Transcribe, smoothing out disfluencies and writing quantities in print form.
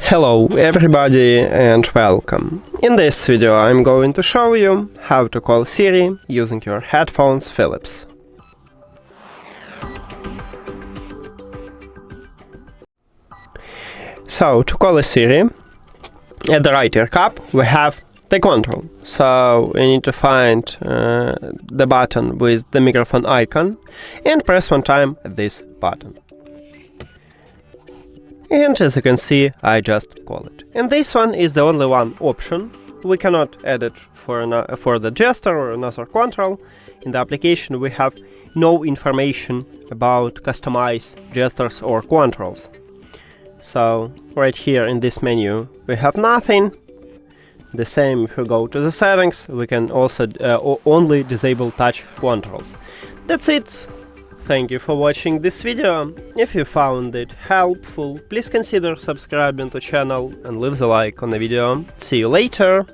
Hello everybody and welcome. In this video I'm going to show you how to call Siri using your headphones Philips. So to call a Siri, at the right ear cup we have the control. So we need to find the button with the microphone icon and press one time this button. And as you can see, I just call it. And this one is the only one option. We cannot add it for the gesture or another control. In the application we have no information about customized gestures or controls. So right here in this menu we have nothing. The same if we go to the settings, we can also only disable touch controls. That's it. Thank you for watching this video. If you found it helpful, please consider subscribing to the channel and leave the like on the video. See you later!